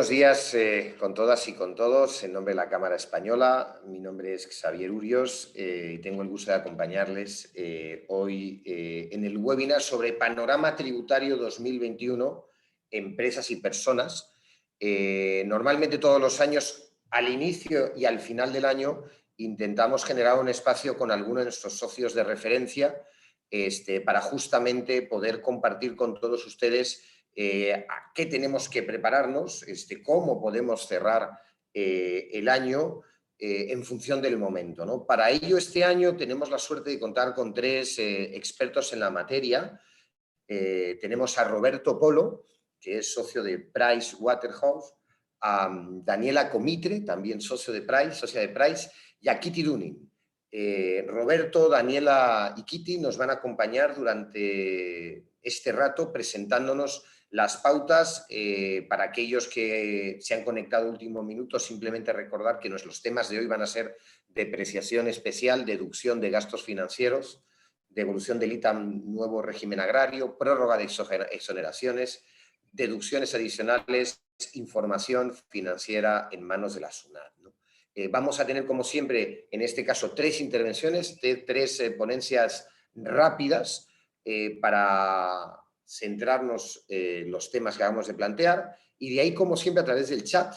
Buenos días con todas y con todos. En nombre de la Cámara Española, mi nombre es Xavier Urios y tengo el gusto de acompañarles hoy en el webinar sobre Panorama Tributario 2021, Empresas y Personas. Normalmente todos los años, al inicio y al final del año, intentamos generar un espacio con algunos de nuestros socios de referencia para justamente poder compartir con todos ustedes a qué tenemos que prepararnos, cómo podemos cerrar el año en función del momento, ¿no? Para ello, este año tenemos la suerte de contar con tres expertos en la materia. Tenemos a Roberto Polo, que es socio de Price Waterhouse, a Daniela Comitre, también socia de Price, y a Kitty Dunning. Roberto, Daniela y Kitty nos van a acompañar durante este rato presentándonos las pautas. Para aquellos que se han conectado último minuto, simplemente recordar que los temas de hoy van a ser depreciación especial, deducción de gastos financieros, devolución del ITAM, nuevo régimen agrario, prórroga de exoneraciones, deducciones adicionales, información financiera en manos de la SUNAT, ¿no? Vamos a tener, como siempre, en este caso, tres intervenciones, tres ponencias rápidas para centrarnos en los temas que acabamos de plantear, y de ahí, como siempre, a través del chat,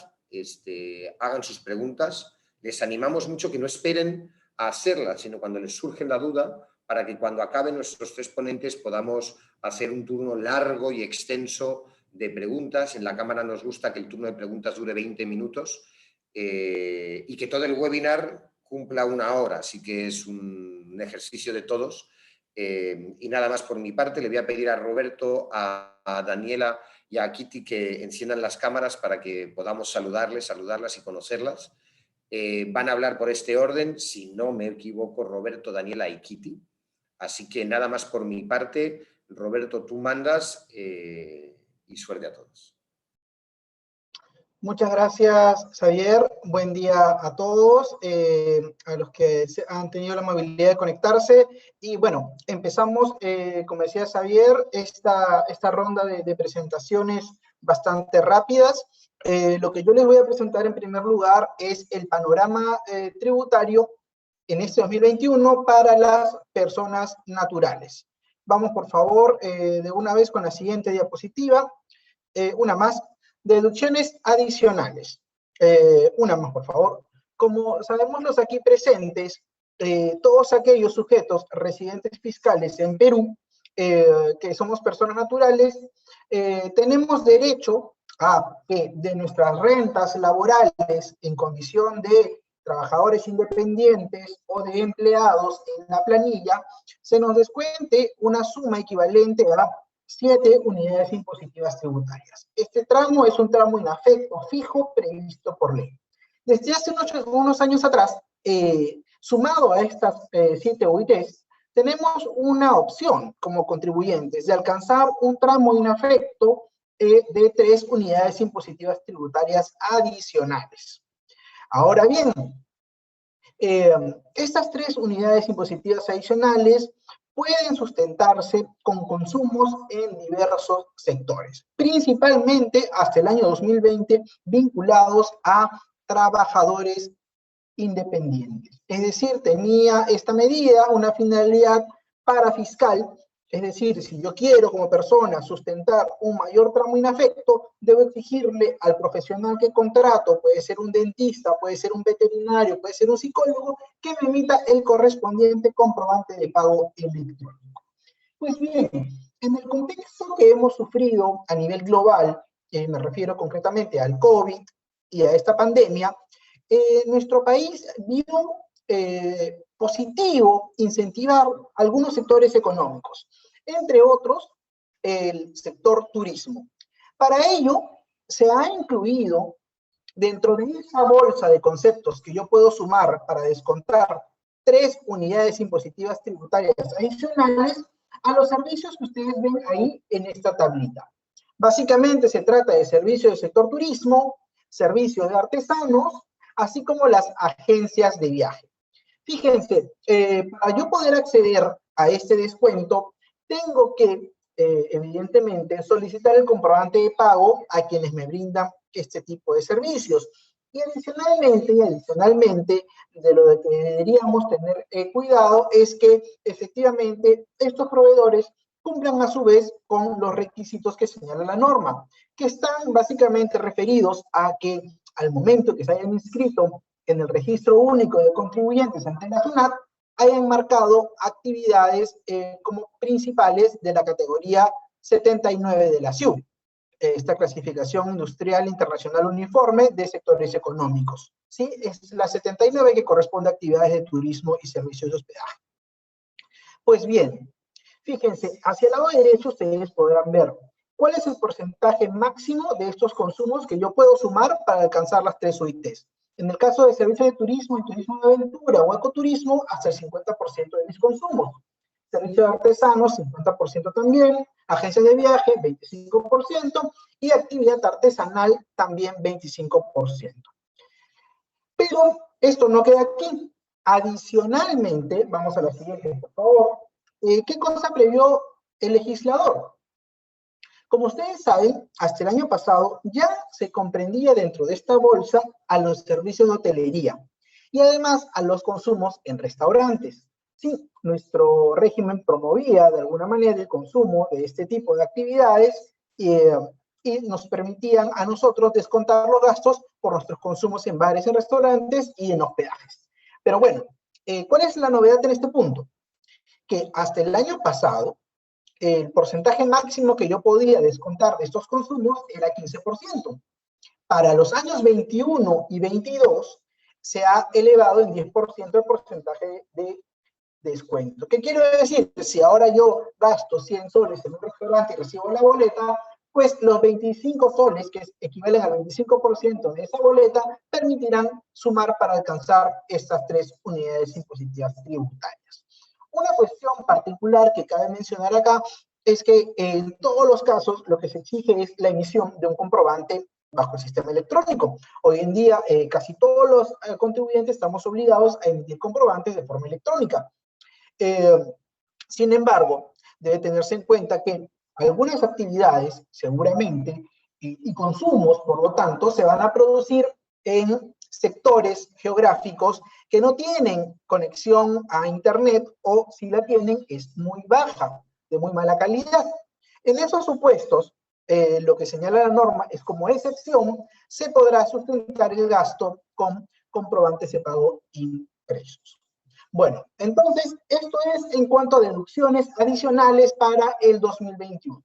hagan sus preguntas. Les animamos mucho que no esperen a hacerlas, sino cuando les surge la duda, para que cuando acaben nuestros tres ponentes podamos hacer un turno largo y extenso de preguntas. En la Cámara nos gusta que el turno de preguntas dure 20 minutos y que todo el webinar cumpla 1 hora, así que es un ejercicio de todos. Y nada más por mi parte. Le voy a pedir a Roberto, a Daniela y a Kitty que enciendan las cámaras para que podamos saludarlas y conocerlas. Van a hablar por este orden, si no me equivoco, Roberto, Daniela y Kitty. Así que nada más por mi parte. Roberto, tú mandas y suerte a todos. Muchas gracias, Xavier. Buen día a todos, a los que han tenido la amabilidad de conectarse. Y bueno, empezamos, como decía Xavier, esta ronda de presentaciones bastante rápidas. Lo que yo les voy a presentar en primer lugar es el panorama tributario en este 2021 para las personas naturales. Vamos, por favor, de una vez con la siguiente diapositiva. Una más. Deducciones adicionales. Una más, por favor. Como sabemos los aquí presentes, todos aquellos sujetos residentes fiscales en Perú, que somos personas naturales, tenemos derecho a que de nuestras rentas laborales en condición de trabajadores independientes o de empleados en la planilla, se nos descuente una suma equivalente a 7 unidades impositivas tributarias. Este tramo es un tramo inafecto fijo previsto por ley. Desde hace unos años atrás, sumado a estas 7 UITs, tenemos una opción como contribuyentes de alcanzar un tramo inafecto de 3 unidades impositivas tributarias adicionales. Ahora bien, estas 3 unidades impositivas adicionales pueden sustentarse con consumos en diversos sectores, principalmente hasta el año 2020 vinculados a trabajadores independientes. Es decir, tenía esta medida una finalidad parafiscal. Es decir, si yo quiero como persona sustentar un mayor tramo inafecto, debo exigirle al profesional que contrato, puede ser un dentista, puede ser un veterinario, puede ser un psicólogo, que me emita el correspondiente comprobante de pago electrónico. Pues bien, en el contexto que hemos sufrido a nivel global, me refiero concretamente al COVID y a esta pandemia, nuestro país vio positivo incentivar algunos sectores económicos, entre otros el sector turismo. Para ello se ha incluido dentro de esa bolsa de conceptos que yo puedo sumar para descontar 3 unidades impositivas tributarias adicionales a los servicios que ustedes ven ahí en esta tablita. Básicamente se trata de servicios del sector turismo, servicios de artesanos, así como las agencias de viaje. Fíjense, para yo poder acceder a este descuento, tengo que, evidentemente, solicitar el comprobante de pago a quienes me brindan este tipo de servicios. Y adicionalmente, de lo que deberíamos tener cuidado es que efectivamente estos proveedores cumplan a su vez con los requisitos que señala la norma, que están básicamente referidos a que al momento que se hayan inscrito en el registro único de contribuyentes ante la SUNAT, hayan marcado actividades como principales de la categoría 79 de la SIU, esta clasificación industrial internacional uniforme de sectores económicos. ¿Sí? Es la 79 que corresponde a actividades de turismo y servicios de hospedaje. Pues bien, fíjense, hacia el lado derecho ustedes podrán ver cuál es el porcentaje máximo de estos consumos que yo puedo sumar para alcanzar las 3 UITs. En el caso de servicios de turismo y turismo de aventura o ecoturismo, hasta el 50% de mis consumos. Servicios de artesanos, 50% también. Agencias de viaje, 25%. Y actividad artesanal, también 25%. Pero esto no queda aquí. Adicionalmente, vamos a la siguiente, por favor. ¿Qué cosa previó el legislador? Como ustedes saben, hasta el año pasado ya se comprendía dentro de esta bolsa a los servicios de hotelería y además a los consumos en restaurantes. Sí, nuestro régimen promovía de alguna manera el consumo de este tipo de actividades y nos permitían a nosotros descontar los gastos por nuestros consumos en bares, en restaurantes y en hospedajes. Pero bueno, ¿cuál es la novedad en este punto? Que hasta el año pasado, el porcentaje máximo que yo podía descontar de estos consumos era 15%. Para los años 21 y 22 se ha elevado en 10% el porcentaje de descuento. ¿Qué quiero decir? Si ahora yo gasto 100 soles en un restaurante y recibo la boleta, pues los 25 soles, que equivalen al 25% de esa boleta, permitirán sumar para alcanzar estas 3 unidades impositivas tributarias. Una cuestión particular que cabe mencionar acá es que en todos los casos lo que se exige es la emisión de un comprobante bajo el sistema electrónico. Hoy en día casi todos los contribuyentes estamos obligados a emitir comprobantes de forma electrónica. Sin embargo, debe tenerse en cuenta que algunas actividades seguramente y consumos, por lo tanto, se van a producir en sectores geográficos que no tienen conexión a Internet o si la tienen es muy baja, de muy mala calidad. En esos supuestos, lo que señala la norma es como excepción se podrá sustentar el gasto con comprobantes de pago impresos. Bueno, entonces, esto es en cuanto a deducciones adicionales para el 2021.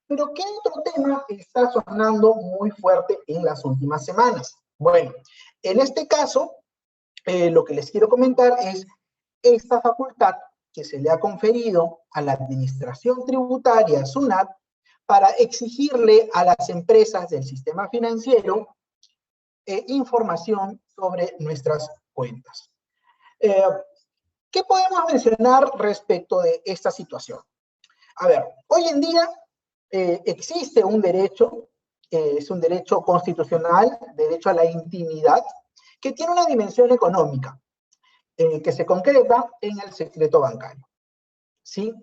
Pero ¿qué otro tema está sonando muy fuerte en las últimas semanas? Bueno, en este caso, lo que les quiero comentar es esta facultad que se le ha conferido a la Administración Tributaria, SUNAT, para exigirle a las empresas del sistema financiero información sobre nuestras cuentas. ¿Qué podemos mencionar respecto de esta situación? A ver, hoy en día existe un derecho, es un derecho constitucional, derecho a la intimidad, que tiene una dimensión económica, que se concreta en el secreto bancario, ¿sí?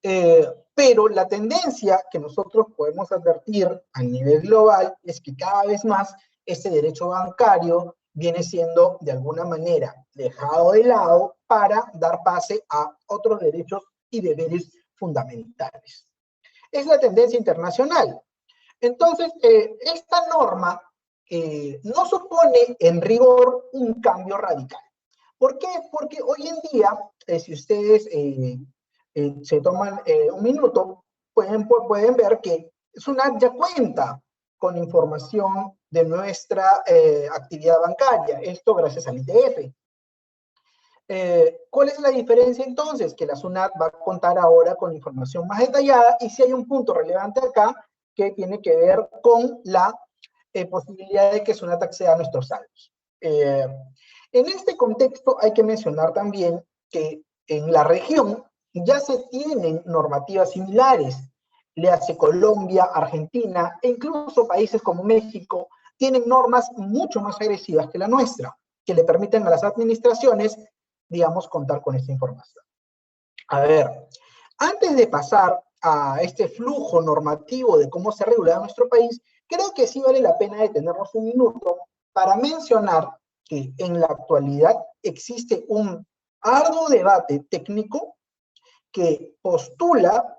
Pero la tendencia que nosotros podemos advertir a nivel global es que cada vez más este derecho bancario viene siendo de alguna manera dejado de lado para dar pase a otros derechos y deberes fundamentales. Es la tendencia internacional. Entonces, esta norma no supone en rigor un cambio radical. ¿Por qué? Porque hoy en día, si ustedes se toman un minuto, pueden ver que SUNAT ya cuenta con información de nuestra actividad bancaria, esto gracias al ITF. ¿Cuál es la diferencia entonces? Que la SUNAT va a contar ahora con información más detallada y si hay un punto relevante acá que tiene que ver con la posibilidad de que SUNAT acceda a nuestros saldos. En este contexto hay que mencionar también que en la región ya se tienen normativas similares. Le hace Colombia, Argentina e incluso países como México tienen normas mucho más agresivas que la nuestra, que le permiten a las administraciones, digamos, contar con esta información. A ver, antes de pasar a este flujo normativo de cómo se regula en nuestro país, Creo que sí vale la pena detenernos un minuto para mencionar que en la actualidad existe un arduo debate técnico que postula,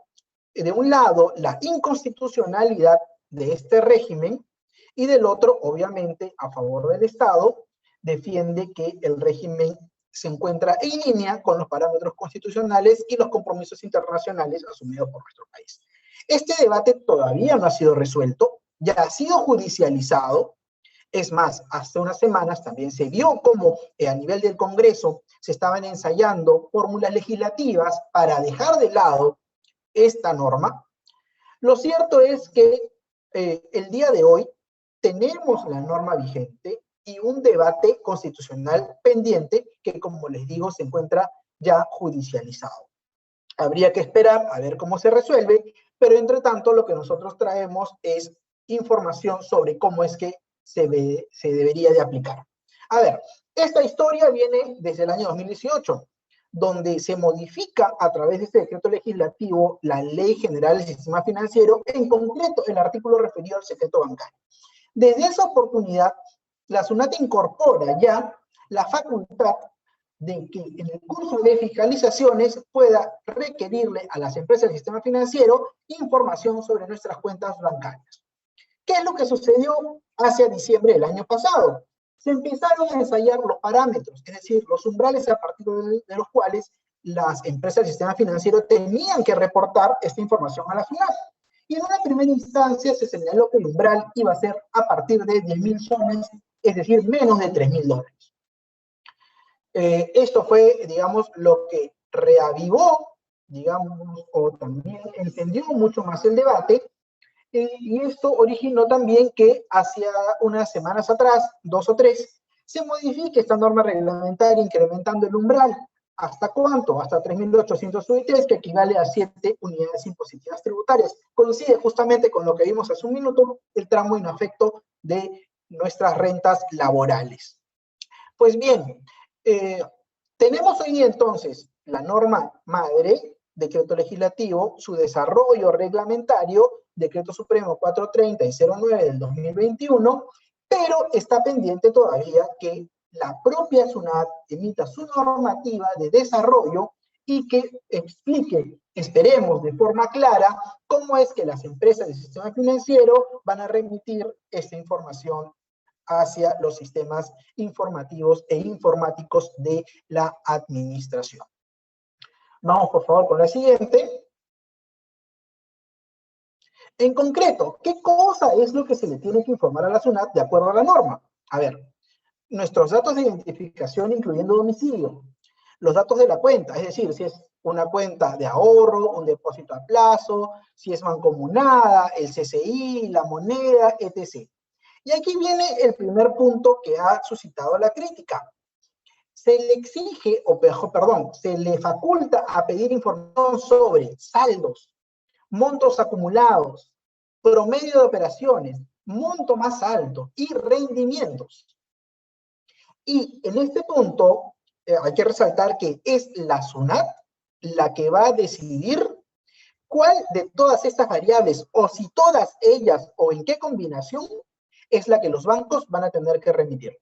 de un lado, la inconstitucionalidad de este régimen y del otro, obviamente, a favor del Estado, defiende que el régimen se encuentra en línea con los parámetros constitucionales y los compromisos internacionales asumidos por nuestro país. Este debate todavía no ha sido resuelto, ya ha sido judicializado. Es más, hace unas semanas también se vio cómo a nivel del Congreso se estaban ensayando fórmulas legislativas para dejar de lado esta norma. Lo cierto es que el día de hoy tenemos la norma vigente y un debate constitucional pendiente que, como les digo, se encuentra ya judicializado. Habría que esperar a ver cómo se resuelve, pero entre tanto lo que nosotros traemos es información sobre cómo es que se debería de aplicar. A ver, esta historia viene desde el año 2018, donde se modifica a través de este decreto legislativo la Ley General del Sistema Financiero, en concreto el artículo referido al secreto bancario. Desde esa oportunidad, la SUNAT incorpora ya la facultad de que en el curso de fiscalizaciones pueda requerirle a las empresas del sistema financiero información sobre nuestras cuentas bancarias. ¿Qué es lo que sucedió hacia diciembre del año pasado? Se empezaron a ensayar los parámetros, es decir, los umbrales a partir de los cuales las empresas del sistema financiero tenían que reportar esta información a la SUNAT. Y en una primera instancia se señaló que el umbral iba a ser a partir de 10.000 soles, es decir, menos de $3.000. Esto fue, digamos, lo que reavivó, digamos, o también encendió mucho más el debate, y esto originó también que hacia unas semanas atrás, 2 o 3, se modifique esta norma reglamentaria incrementando el umbral. ¿Hasta cuánto? Hasta 3.800 UITs, que equivale a 7 unidades impositivas tributarias. Coincide justamente con lo que vimos hace un minuto, el tramo inafecto de nuestras rentas laborales. Pues bien, tenemos hoy entonces la norma madre, decreto legislativo, su desarrollo reglamentario, decreto supremo 430 y 09 del 2021, pero está pendiente todavía que la propia SUNAT emita su normativa de desarrollo y que explique, esperemos de forma clara, cómo es que las empresas del sistema financiero van a remitir esta información hacia los sistemas informativos e informáticos de la administración. Vamos, por favor, con la siguiente. En concreto, ¿qué cosa es lo que se le tiene que informar a la SUNAT de acuerdo a la norma? A ver, nuestros datos de identificación incluyendo domicilio, los datos de la cuenta, es decir, si es una cuenta de ahorro, un depósito a plazo, si es mancomunada, el CCI, la moneda, etc. Y aquí viene el primer punto que ha suscitado la crítica. Se le exige, se le faculta a pedir información sobre saldos, montos acumulados, promedio de operaciones, monto más alto y rendimientos. Y en este punto hay que resaltar que es la SUNAT la que va a decidir cuál de todas estas variables, o si todas ellas, o en qué combinación, es la que los bancos van a tener que remitir.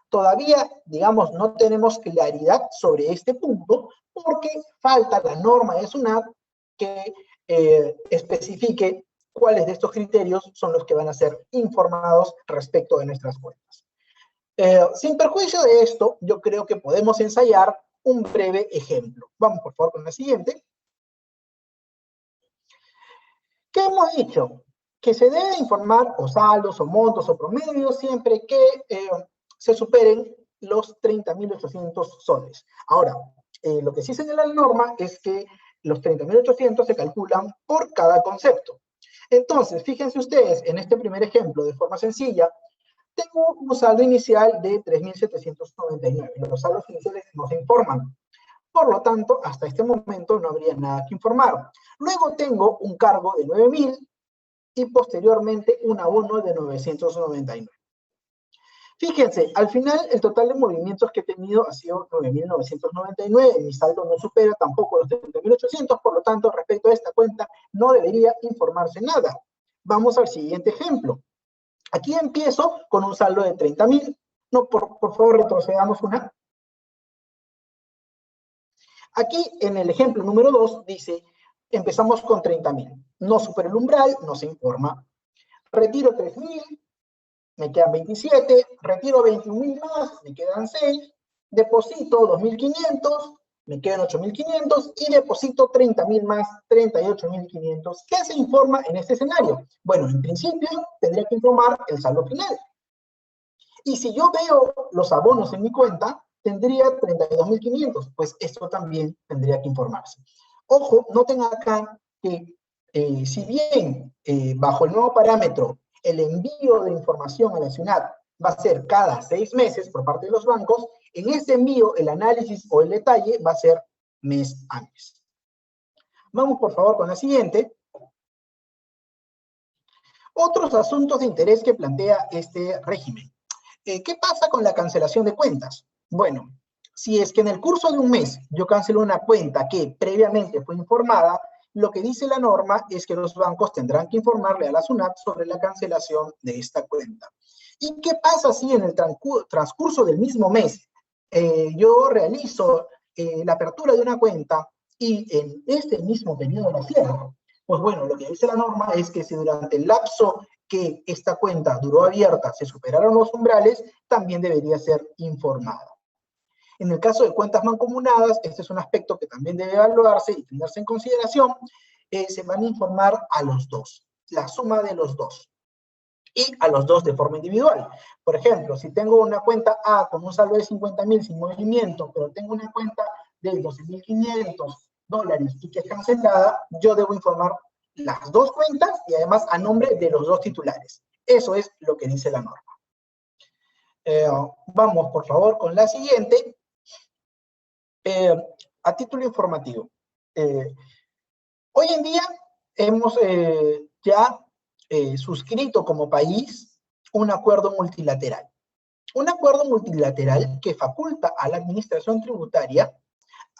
Todavía, digamos, no tenemos claridad sobre este punto porque falta la norma de SUNAT que especifique cuáles de estos criterios son los que van a ser informados respecto de nuestras cuentas. Sin perjuicio de esto, yo creo que podemos ensayar un breve ejemplo. Vamos, por favor, con la siguiente. ¿Qué hemos dicho? Que se debe informar o saldos, o montos, o promedios, siempre que se superen los 30.800 soles. Ahora, lo que sí señala la norma es que los 30.800 se calculan por cada concepto. Entonces, fíjense ustedes, en este primer ejemplo, de forma sencilla, tengo un saldo inicial de 3.799. Los saldos iniciales no se informan. Por lo tanto, hasta este momento no habría nada que informar. Luego tengo un cargo de 9.000 y posteriormente un abono de 999. Fíjense, al final el total de movimientos que he tenido ha sido 9.999, mi saldo no supera tampoco los 30.800, por lo tanto, respecto a esta cuenta no debería informarse nada. Vamos al siguiente ejemplo. Aquí empiezo con un saldo de 30.000. No, por favor, retrocedamos una. Aquí, en el ejemplo número 2, dice, empezamos con 30.000. No supera el umbral, no se informa. Retiro 3.000, me quedan 27. Retiro 21.000 más, me quedan 6. Deposito 2.500, me quedan 8.500. Y deposito 30.000 más, 38.500. ¿Qué se informa en este escenario? Bueno, en principio, tendría que informar el saldo final. Y si yo veo los abonos en mi cuenta, tendría 32.500, pues esto también tendría que informarse. Ojo, noten acá que si bien bajo el nuevo parámetro el envío de información a la SUNAT va a ser cada 6 meses por parte de los bancos, en este envío el análisis o el detalle va a ser mes a mes. Vamos por favor con la siguiente. Otros asuntos de interés que plantea este régimen. ¿Qué pasa con la cancelación de cuentas? Bueno, si es que en el curso de un mes yo cancelo una cuenta que previamente fue informada, lo que dice la norma es que los bancos tendrán que informarle a la SUNAT sobre la cancelación de esta cuenta. ¿Y qué pasa si en el transcurso del mismo mes yo realizo la apertura de una cuenta y en este mismo periodo la cierro? Pues bueno, lo que dice la norma es que si durante el lapso que esta cuenta duró abierta se superaron los umbrales, también debería ser informada. En el caso de cuentas mancomunadas, este es un aspecto que también debe evaluarse y tenerse en consideración, se van a informar a los dos, la suma de los dos, y a los dos de forma individual. Por ejemplo, si tengo una cuenta A con un saldo de 50.000 sin movimiento, pero tengo una cuenta de $12.500 y que es cancelada, yo debo informar las dos cuentas y además a nombre de los dos titulares. Eso es lo que dice la norma. Vamos, por favor, con la siguiente. A título informativo. Hoy en día hemos ya suscrito como país un acuerdo multilateral. Un acuerdo multilateral que faculta a la administración tributaria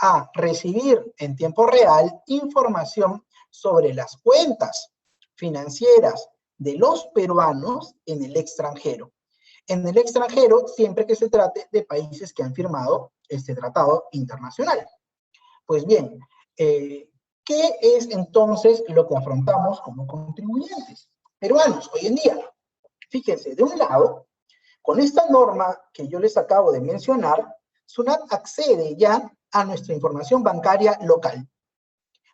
a recibir en tiempo real información sobre las cuentas financieras de los peruanos en el extranjero. En el extranjero, siempre que se trate de países que han firmado este tratado internacional. Pues bien, ¿qué es entonces lo que afrontamos como contribuyentes peruanos hoy en día? Fíjense, de un lado, con esta norma que yo les acabo de mencionar, SUNAT accede ya a nuestra información bancaria local.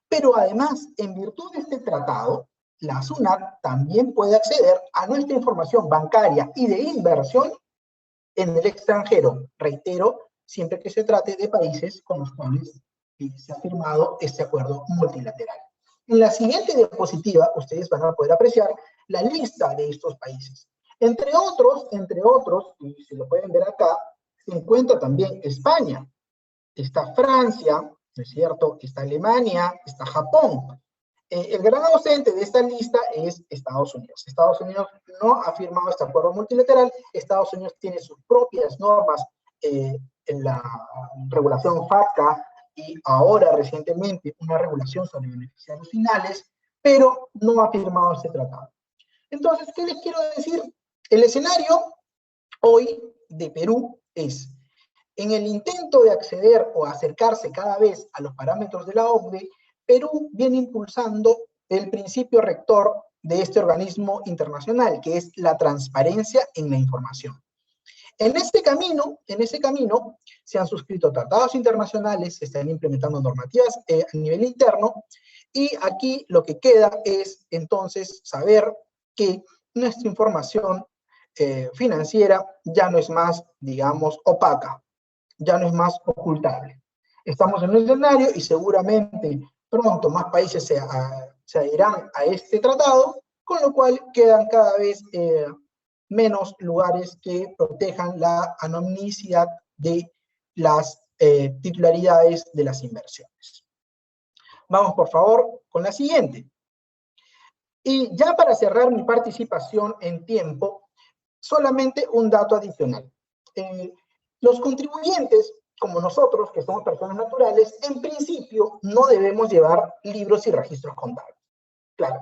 Pero además, en virtud de este tratado, la SUNAT también puede acceder a nuestra información bancaria y de inversión en el extranjero. Reitero, siempre que se trate de países con los cuales se ha firmado este acuerdo multilateral. En la siguiente diapositiva, ustedes van a poder apreciar la lista de estos países. Entre otros, y se lo pueden ver acá, se encuentra también España, está Francia, ¿no es cierto? Está Alemania, está Japón. El gran ausente de esta lista es Estados Unidos. Estados Unidos no ha firmado este acuerdo multilateral. Estados Unidos tiene sus propias normas en la regulación FATCA y ahora recientemente una regulación sobre beneficiarios finales, pero no ha firmado este tratado. Entonces, ¿qué les quiero decir? El escenario hoy de Perú es, en el intento de acceder o acercarse cada vez a los parámetros de la OCDE, Perú viene impulsando el principio rector de este organismo internacional, que es la transparencia en la información. En ese camino se han suscrito tratados internacionales, se están implementando normativas a nivel interno, y aquí lo que queda es entonces saber que nuestra información financiera ya no es más, digamos, opaca, ya no es más ocultable. Estamos en un escenario y seguramente pronto más países se adherirán a este tratado, con lo cual quedan cada vez menos lugares que protejan la anonimicidad de las titularidades de las inversiones. Vamos, por favor, con la siguiente. Y ya para cerrar mi participación en tiempo, solamente un dato adicional. Los contribuyentes, como nosotros, que somos personas naturales, en principio no debemos llevar libros y registros contables. Claro,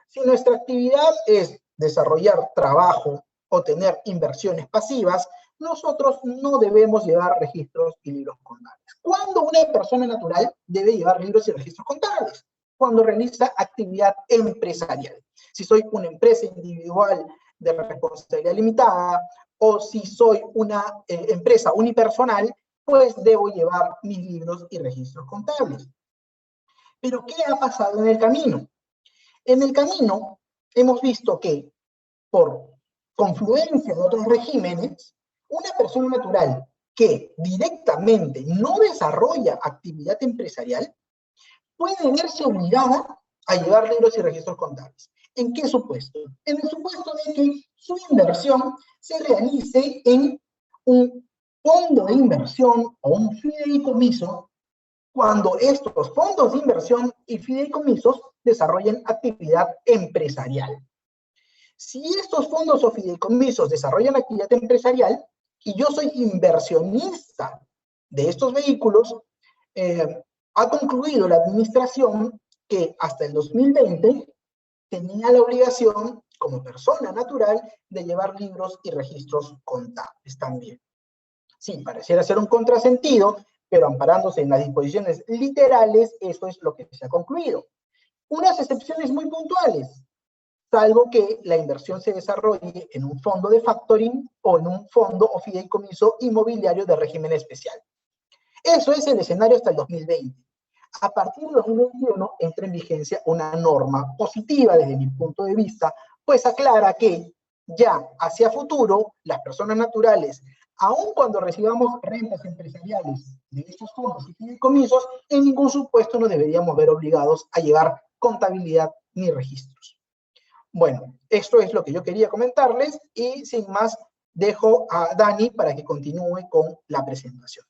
si nuestra actividad es desarrollar trabajo o tener inversiones pasivas, nosotros no debemos llevar registros y libros contables. ¿Cuándo una persona natural debe llevar libros y registros contables? Cuando realiza actividad empresarial. Si soy una empresa individual de responsabilidad limitada o si soy una empresa unipersonal, pues debo llevar mis libros y registros contables. Pero ¿qué ha pasado en el camino? En el camino hemos visto que por confluencia de otros regímenes, una persona natural que directamente no desarrolla actividad empresarial puede verse obligada a llevar libros y registros contables. ¿En qué supuesto? En el supuesto de que su inversión se realice en un fondo de inversión o un fideicomiso cuando estos fondos de inversión y fideicomisos desarrollen actividad empresarial. Si estos fondos o fideicomisos desarrollan actividad empresarial y yo soy inversionista de estos vehículos, ha concluido la administración que hasta el 2020 tenía la obligación, como persona natural, de llevar libros y registros contables también. Sí, pareciera ser un contrasentido, pero amparándose en las disposiciones literales, eso es lo que se ha concluido. Unas excepciones muy puntuales, salvo que la inversión se desarrolle en un fondo de factoring o en un fondo o fideicomiso inmobiliario de régimen especial. Eso es el escenario hasta el 2020. A partir del 2021 entra en vigencia una norma positiva desde mi punto de vista, pues aclara que ya hacia futuro las personas naturales, aun cuando recibamos rentas empresariales de estos fondos y fideicomisos, en ningún supuesto nos deberíamos ver obligados a llevar contabilidad ni registros. Bueno, esto es lo que yo quería comentarles y sin más dejo a Dani para que continúe con la presentación.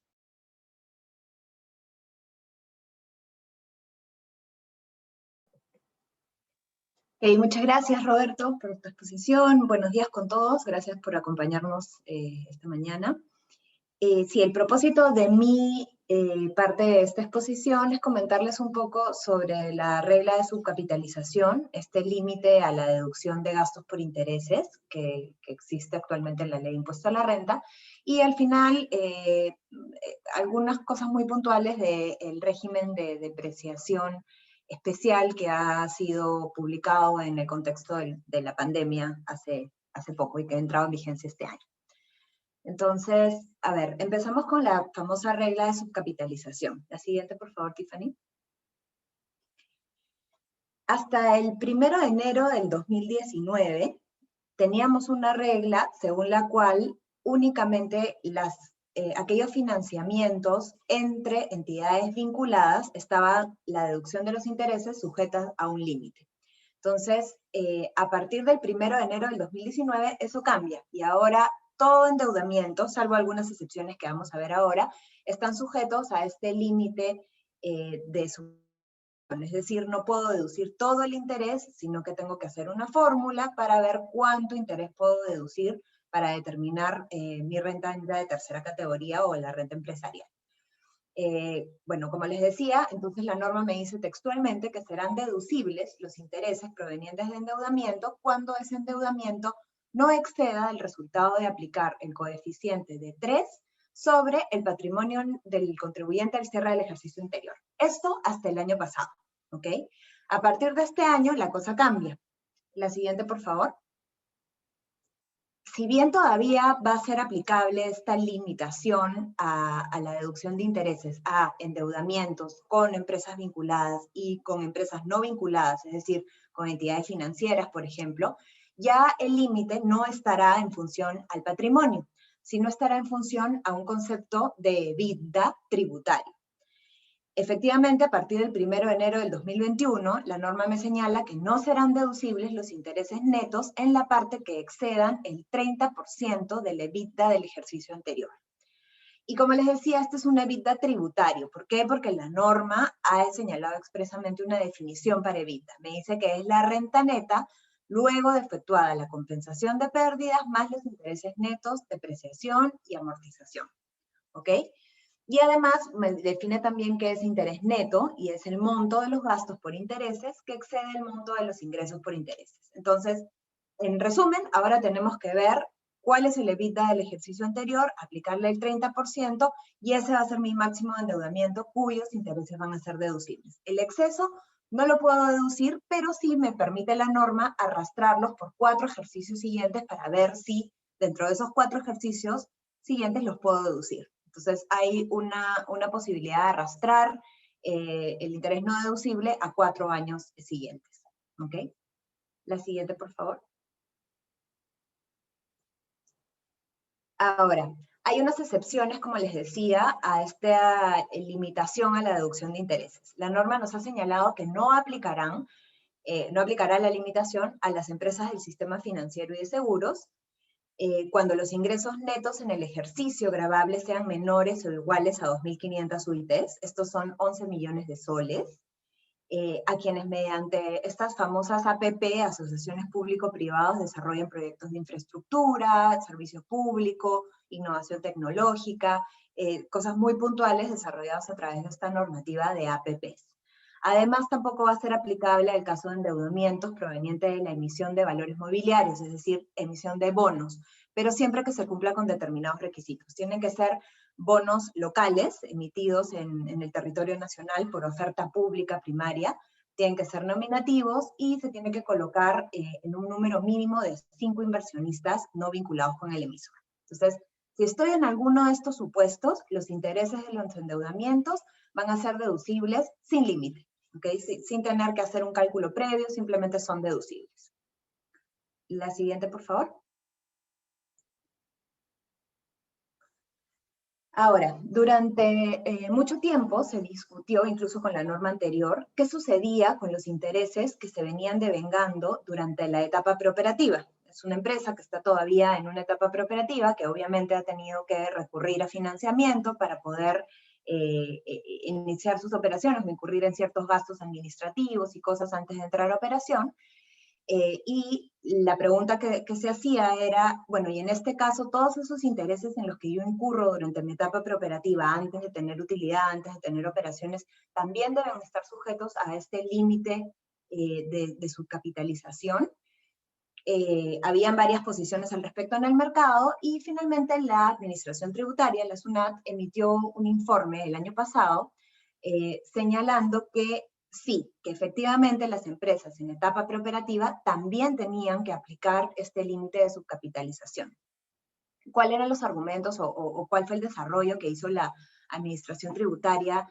Muchas gracias, Roberto, por tu exposición. Buenos días con todos. Gracias por acompañarnos esta mañana. Sí, el propósito de mi parte de esta exposición es comentarles un poco sobre la regla de subcapitalización, este límite a la deducción de gastos por intereses que existe actualmente en la Ley de Impuesto a la Renta, y al final algunas cosas muy puntuales del régimen de depreciación especial que ha sido publicado en el contexto de la pandemia hace poco y que ha entrado en vigencia este año. Entonces, a ver, empezamos con la famosa regla de subcapitalización. La siguiente, por favor, Tiffany. Hasta el 1 de enero del 2019 teníamos una regla según la cual únicamente aquellos financiamientos entre entidades vinculadas estaba la deducción de los intereses sujeta a un límite. Entonces, a partir del 1 de enero del 2019 eso cambia y ahora todo endeudamiento, salvo algunas excepciones que vamos a ver ahora, están sujetos a este límite de su... Es decir, no puedo deducir todo el interés, sino que tengo que hacer una fórmula para ver cuánto interés puedo deducir para determinar mi renta de tercera categoría o la renta empresarial. Bueno, como les decía, entonces la norma me dice textualmente que serán deducibles los intereses provenientes de endeudamiento cuando ese endeudamiento no exceda el resultado de aplicar el coeficiente de 3 sobre el patrimonio del contribuyente al cierre del ejercicio anterior. Esto hasta el año pasado, ¿ok? A partir de este año la cosa cambia. La siguiente, por favor. Si bien todavía va a ser aplicable esta limitación a la deducción de intereses a endeudamientos con empresas vinculadas y con empresas no vinculadas, es decir, con entidades financieras, por ejemplo, ya el límite no estará en función al patrimonio, sino estará en función a un concepto de EBITDA tributario. Efectivamente, a partir del 1 de enero del 2021, la norma me señala que no serán deducibles los intereses netos en la parte que excedan el 30% del EBITDA del ejercicio anterior. Y como les decía, este es un EBITDA tributario. ¿Por qué? Porque la norma ha señalado expresamente una definición para EBITDA. Me dice que es la renta neta luego de efectuada la compensación de pérdidas más los intereses netos, depreciación y amortización. ¿Ok? Y además me define también qué es interés neto, y es el monto de los gastos por intereses que excede el monto de los ingresos por intereses. Entonces, En resumen, ahora tenemos que ver cuál es el EBITDA del ejercicio anterior, aplicarle el 30%, y ese va a ser mi máximo de endeudamiento, cuyos intereses van a ser deducibles. El exceso no lo puedo deducir, pero sí me permite la norma arrastrarlos por 4 ejercicios siguientes para ver si dentro de esos 4 ejercicios siguientes los puedo deducir. Entonces hay una posibilidad de arrastrar el interés no deducible a 4 años siguientes. ¿Ok? La siguiente, por favor. Ahora, hay unas excepciones, como les decía, a esta limitación a la deducción de intereses. La norma nos ha señalado que no aplicará la limitación a las empresas del sistema financiero y de seguros cuando los ingresos netos en el ejercicio gravable sean menores o iguales a 2.500 UITs. Estos son 11 millones de soles. A quienes mediante estas famosas APP, asociaciones público-privadas, desarrollen proyectos de infraestructura, servicio público, innovación tecnológica, cosas muy puntuales desarrolladas a través de esta normativa de APPs. Además, tampoco va a ser aplicable el caso de endeudamientos provenientes de la emisión de valores mobiliarios, es decir, emisión de bonos, pero siempre que se cumpla con determinados requisitos. Tienen que ser bonos locales emitidos en el territorio nacional por oferta pública primaria, tienen que ser nominativos y se tiene que colocar en un número mínimo de 5 inversionistas no vinculados con el emisor. Entonces, si estoy en alguno de estos supuestos, los intereses de los endeudamientos van a ser deducibles sin límite, ¿okay? Sin tener que hacer un cálculo previo, simplemente son deducibles. La siguiente, por favor. Ahora, durante mucho tiempo se discutió, incluso con la norma anterior, qué sucedía con los intereses que se venían devengando durante la etapa preoperativa. Es una empresa que está todavía en una etapa preoperativa, que obviamente ha tenido que recurrir a financiamiento para poder iniciar sus operaciones, incurrir en ciertos gastos administrativos y cosas antes de entrar a operación. Y la pregunta que se hacía era, bueno, y en este caso, todos esos intereses en los que yo incurro durante mi etapa preoperativa, antes de tener utilidad, antes de tener operaciones, también deben estar sujetos a este límite de subcapitalización. Habían varias posiciones al respecto en el mercado y finalmente la Administración Tributaria, la SUNAT, emitió un informe el año pasado señalando que sí, que efectivamente las empresas en etapa preoperativa también tenían que aplicar este límite de subcapitalización. ¿Cuáles eran los argumentos o cuál fue el desarrollo que hizo la Administración Tributaria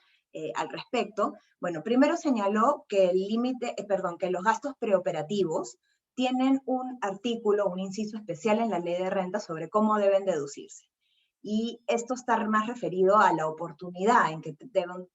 al respecto? Bueno, primero señaló que el límite, que los gastos preoperativos tienen un artículo, un inciso especial en la ley de renta sobre cómo deben deducirse. Y esto está más referido a la oportunidad en que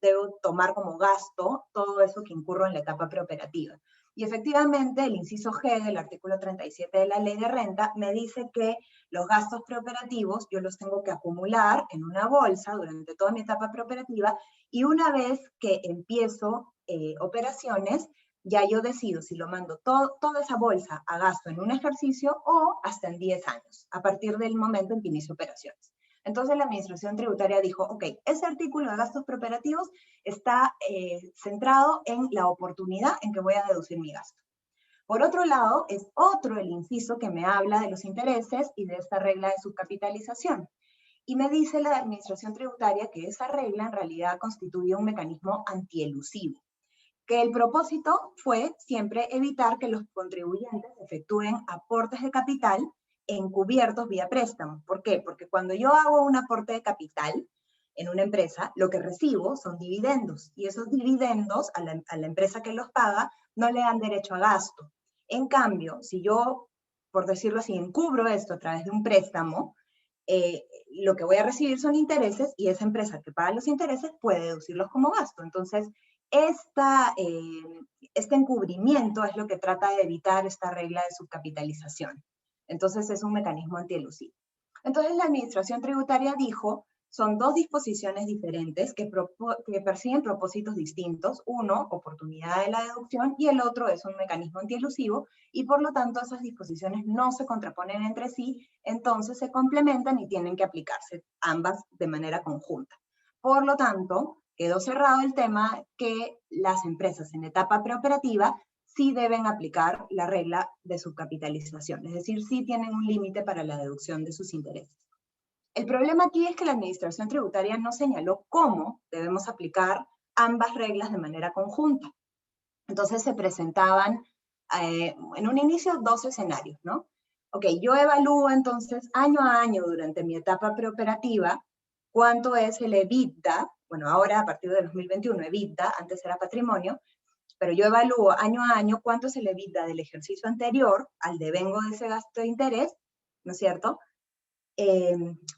debo tomar como gasto todo eso que incurro en la etapa preoperativa. Y efectivamente, el inciso G del artículo 37 de la ley de renta me dice que los gastos preoperativos yo los tengo que acumular en una bolsa durante toda mi etapa preoperativa y una vez que empiezo operaciones, ya yo decido si lo mando toda esa bolsa a gasto en un ejercicio o hasta en 10 años, a partir del momento en que inicio operaciones. Entonces la Administración Tributaria dijo, ok, ese artículo de gastos preoperativos está centrado en la oportunidad en que voy a deducir mi gasto. Por otro lado, es otro el inciso que me habla de los intereses y de esta regla de subcapitalización. Y me dice la Administración Tributaria que esa regla en realidad constituye un mecanismo antielusivo, que el propósito fue siempre evitar que los contribuyentes efectúen aportes de capital encubiertos vía préstamo. ¿Por qué? Porque cuando yo hago un aporte de capital en una empresa, lo que recibo son dividendos, y esos dividendos a la empresa que los paga no le dan derecho a gasto. En cambio, si yo, por decirlo así, encubro esto a través de un préstamo, lo que voy a recibir son intereses, y esa empresa que paga los intereses puede deducirlos como gasto. Entonces, este encubrimiento es lo que trata de evitar esta regla de subcapitalización. Entonces es un mecanismo antielusivo. Entonces la Administración Tributaria dijo, son dos disposiciones diferentes que persiguen propósitos distintos. Uno, oportunidad de la deducción, y el otro es un mecanismo antielusivo, y por lo tanto esas disposiciones no se contraponen entre sí, entonces se complementan y tienen que aplicarse ambas de manera conjunta. Por lo tanto, quedó cerrado el tema que las empresas en etapa preoperativa sí deben aplicar la regla de subcapitalización, es decir, sí tienen un límite para la deducción de sus intereses. El problema aquí es que la Administración Tributaria no señaló cómo debemos aplicar ambas reglas de manera conjunta. Entonces se presentaban en un inicio 2 escenarios, ¿no? Ok, yo evalúo entonces año a año durante mi etapa preoperativa cuánto es el EBITDA, bueno, ahora a partir de 2021 EBITDA, antes era patrimonio, pero yo evalúo año a año cuánto es el EBITDA del ejercicio anterior al devengo de ese gasto de interés, ¿no es cierto?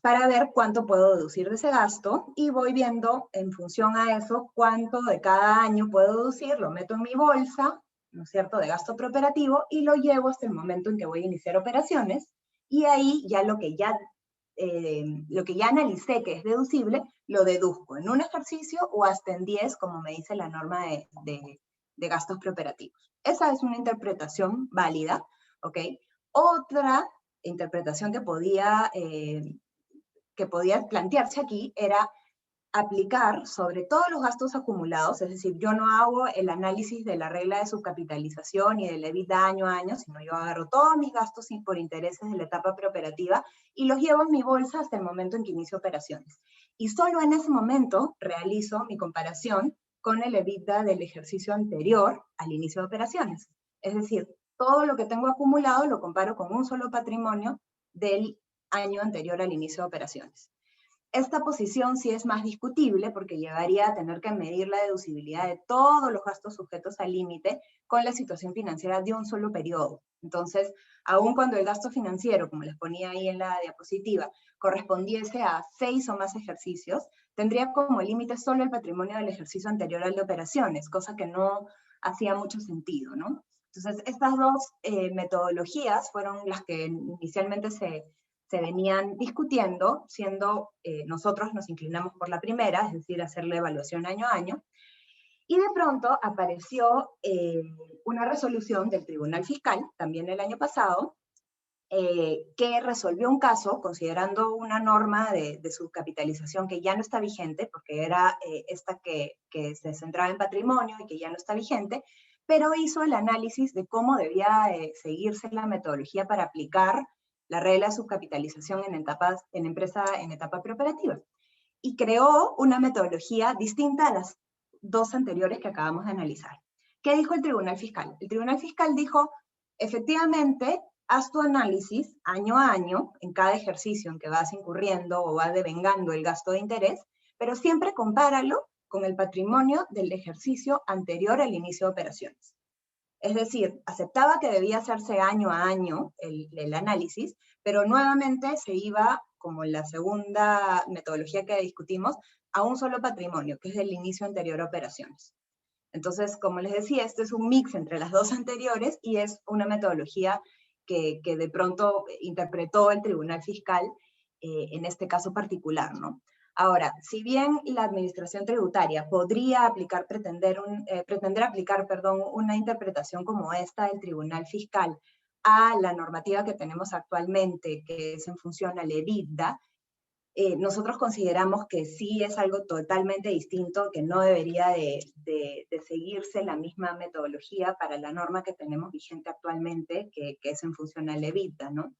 Para ver cuánto puedo deducir de ese gasto y voy viendo en función a eso cuánto de cada año puedo deducir, lo meto en mi bolsa, ¿no es cierto?, de gasto preoperativo y lo llevo hasta el momento en que voy a iniciar operaciones y ahí ya lo que ya analicé que es deducible, lo deduzco en un ejercicio o hasta en 10, como me dice la norma de gastos preoperativos. Esa es una interpretación válida, ¿ok? Otra interpretación que podía plantearse aquí era aplicar sobre todos los gastos acumulados, es decir, yo no hago el análisis de la regla de subcapitalización y del EBITDA año a año, sino yo agarro todos mis gastos por intereses de la etapa preoperativa y los llevo en mi bolsa hasta el momento en que inicio operaciones. Y solo en ese momento realizo mi comparación con el EBITDA del ejercicio anterior al inicio de operaciones. Es decir, todo lo que tengo acumulado lo comparo con un solo patrimonio del año anterior al inicio de operaciones. Esta posición sí es más discutible porque llevaría a tener que medir la deducibilidad de todos los gastos sujetos al límite con la situación financiera de un solo periodo. Entonces, aun cuando el gasto financiero, como les ponía ahí en la diapositiva, correspondiese a 6 o más ejercicios, tendría como límite solo el patrimonio del ejercicio anterior al de operaciones, cosa que no hacía mucho sentido, ¿no? Entonces, estas dos metodologías fueron las que inicialmente se venían discutiendo, siendo nosotros nos inclinamos por la primera, es decir, hacer la evaluación año a año, y de pronto apareció una resolución del Tribunal Fiscal, también el año pasado, que resolvió un caso considerando una norma de subcapitalización que ya no está vigente, porque era esta que se centraba en patrimonio y que ya no está vigente, pero hizo el análisis de cómo debía seguirse la metodología para aplicar la regla de subcapitalización en etapa preoperativa. Y creó una metodología distinta a las dos anteriores que acabamos de analizar. ¿Qué dijo el Tribunal Fiscal? El Tribunal Fiscal dijo, efectivamente, haz tu análisis año a año en cada ejercicio en que vas incurriendo o vas devengando el gasto de interés, pero siempre compáralo con el patrimonio del ejercicio anterior al inicio de operaciones. Es decir, aceptaba que debía hacerse año a año el análisis, pero nuevamente se iba, como en la segunda metodología que discutimos, a un solo patrimonio, que es el inicio anterior a operaciones. Entonces, como les decía, este es un mix entre las dos anteriores y es una metodología que de pronto interpretó el Tribunal Fiscal en este caso particular, ¿no? Ahora, si bien la Administración Tributaria podría pretender aplicar una interpretación como esta del Tribunal Fiscal a la normativa que tenemos actualmente, que es en función al EBITDA, nosotros consideramos que sí es algo totalmente distinto, que no debería de seguirse la misma metodología para la norma que tenemos vigente actualmente, que es en función al EBITDA, ¿no?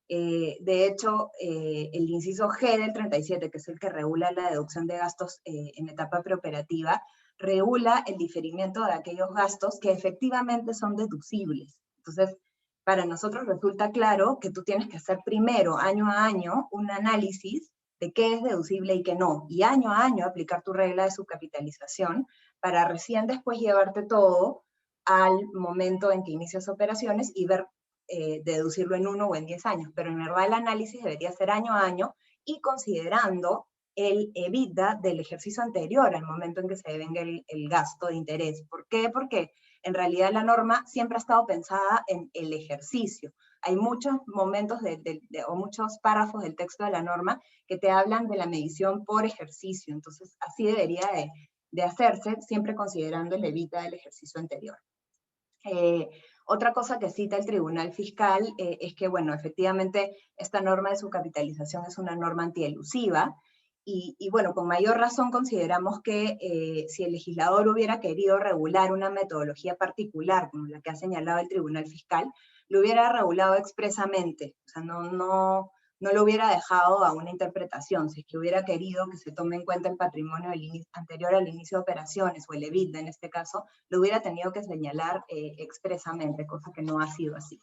De hecho, el inciso G del 37, que es el que regula la deducción de gastos en etapa preoperativa, regula el diferimiento de aquellos gastos que efectivamente son deducibles. Entonces, para nosotros resulta claro que tú tienes que hacer primero, año a año, un análisis de qué es deducible y qué no, y año a año aplicar tu regla de subcapitalización para recién después llevarte todo al momento en que inicias operaciones y ver deducirlo en 1 o en 10 años, pero en verdad el análisis debería ser año a año y considerando el EBITDA del ejercicio anterior al momento en que se devenga el gasto de interés. ¿Por qué? Porque en realidad la norma siempre ha estado pensada en el ejercicio. Hay muchos momentos o muchos párrafos del texto de la norma que te hablan de la medición por ejercicio, entonces así debería de hacerse, siempre considerando el EBITDA del ejercicio anterior. Otra cosa que cita el Tribunal Fiscal es que, bueno, efectivamente esta norma de subcapitalización es una norma antielusiva Y bueno, con mayor razón consideramos que si el legislador hubiera querido regular una metodología particular, como la que ha señalado el Tribunal Fiscal, lo hubiera regulado expresamente, o sea, no lo hubiera dejado a una interpretación. Si es que hubiera querido que se tome en cuenta el patrimonio anterior al inicio de operaciones, o el EBITDA en este caso, lo hubiera tenido que señalar expresamente, cosa que no ha sido así.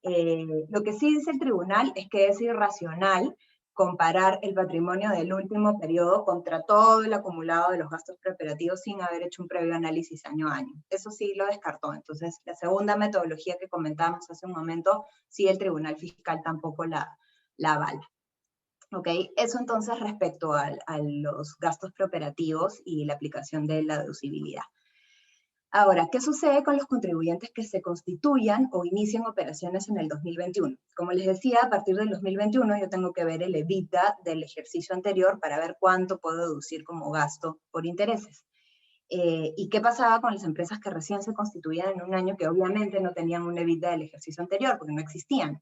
Lo que sí dice el tribunal es que es irracional comparar el patrimonio del último periodo contra todo el acumulado de los gastos preoperativos sin haber hecho un previo análisis año a año. Eso sí lo descartó. Entonces, la segunda metodología que comentábamos hace un momento, sí el Tribunal Fiscal tampoco la avala. ¿Ok? Eso entonces respecto a los gastos preoperativos y la aplicación de la deducibilidad. Ahora, ¿qué sucede con los contribuyentes que se constituyan o inicien operaciones en el 2021? Como les decía, a partir del 2021 yo tengo que ver el EBITDA del ejercicio anterior para ver cuánto puedo deducir como gasto por intereses. ¿Y qué pasaba con las empresas que recién se constituían en un año que obviamente no tenían un EBITDA del ejercicio anterior porque no existían?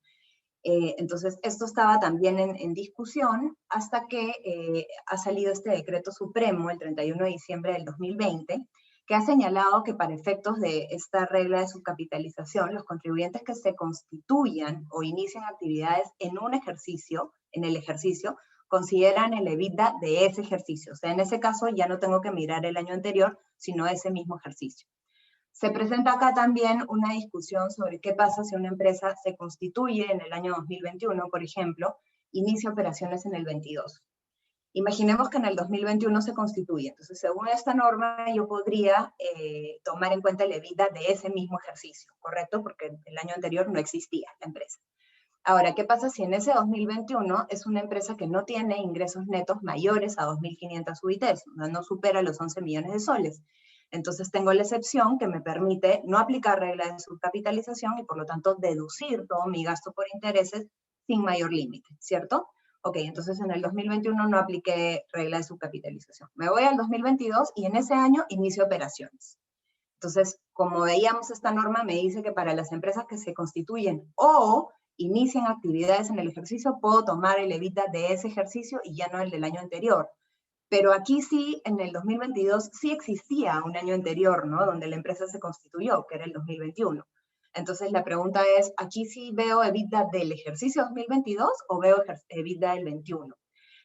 Entonces, esto estaba también en discusión hasta que ha salido este decreto supremo el 31 de diciembre del 2020, que ha señalado que para efectos de esta regla de subcapitalización, los contribuyentes que se constituyan o inician actividades en un ejercicio, consideran el EBITDA de ese ejercicio. O sea, en ese caso ya no tengo que mirar el año anterior, sino ese mismo ejercicio. Se presenta acá también una discusión sobre qué pasa si una empresa se constituye en el año 2021, por ejemplo, inicia operaciones en el 22. Imaginemos que en el 2021 se constituye. Entonces, según esta norma, yo podría tomar en cuenta el EBITDA de ese mismo ejercicio, ¿correcto? Porque el año anterior no existía la empresa. Ahora, ¿qué pasa si en ese 2021 es una empresa que no tiene ingresos netos mayores a 2.500 UITs, no supera los 11 millones de soles? Entonces tengo la excepción que me permite no aplicar regla de subcapitalización y por lo tanto deducir todo mi gasto por intereses sin mayor límite, ¿cierto? Ok, entonces en el 2021 no apliqué regla de subcapitalización. Me voy al 2022 y en ese año inicio operaciones. Entonces, como veíamos esta norma, me dice que para las empresas que se constituyen o inician actividades en el ejercicio, puedo tomar el EBITDA de ese ejercicio y ya no el del año anterior. Pero aquí sí, en el 2022, sí existía un año anterior, ¿no? Donde la empresa se constituyó, que era el 2021. Entonces la pregunta es, ¿aquí sí veo EBITDA del ejercicio 2022 o veo EBITDA del 21?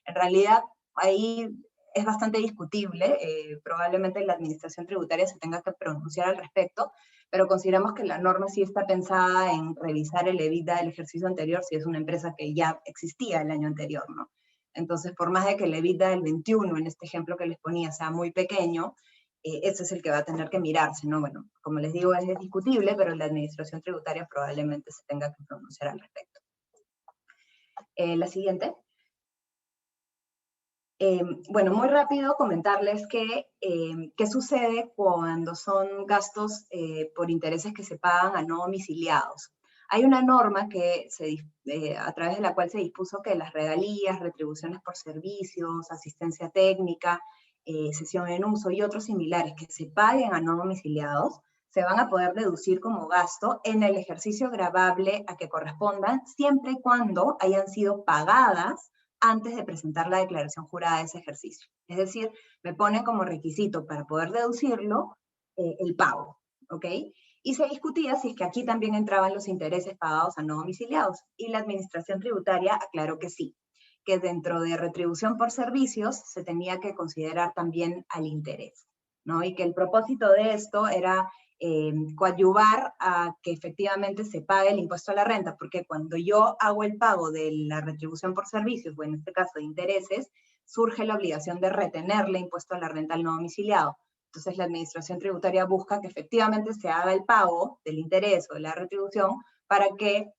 En realidad, ahí es bastante discutible, probablemente la administración tributaria se tenga que pronunciar al respecto, pero consideramos que la norma sí está pensada en revisar el EBITDA del ejercicio anterior si es una empresa que ya existía el año anterior, ¿no? Entonces, por más de que el EBITDA del 21, en este ejemplo que les ponía, sea muy pequeño, ese es el que va a tener que mirarse, ¿no? Bueno, como les digo, es discutible, pero la administración tributaria probablemente se tenga que pronunciar al respecto. La siguiente. Bueno, muy rápido comentarles que qué sucede cuando son gastos por intereses que se pagan a no domiciliados. Hay una norma que a través de la cual se dispuso que las regalías, retribuciones por servicios, asistencia técnica, cesión en uso y otros similares que se paguen a no domiciliados se van a poder deducir como gasto en el ejercicio gravable a que correspondan, siempre y cuando hayan sido pagadas antes de presentar la declaración jurada de ese ejercicio. Es decir, me ponen como requisito para poder deducirlo el pago, ¿ok? Y se discutía si es que aquí también entraban los intereses pagados a no domiciliados, y la administración tributaria aclaró que sí, que dentro de retribución por servicios se tenía que considerar también al interés, ¿no? Y que el propósito de esto era coadyuvar a que efectivamente se pague el impuesto a la renta, porque cuando yo hago el pago de la retribución por servicios, o en este caso de intereses, surge la obligación de retenerle impuesto a la renta al no domiciliado. Entonces la administración tributaria busca que efectivamente se haga el pago del interés o de la retribución para que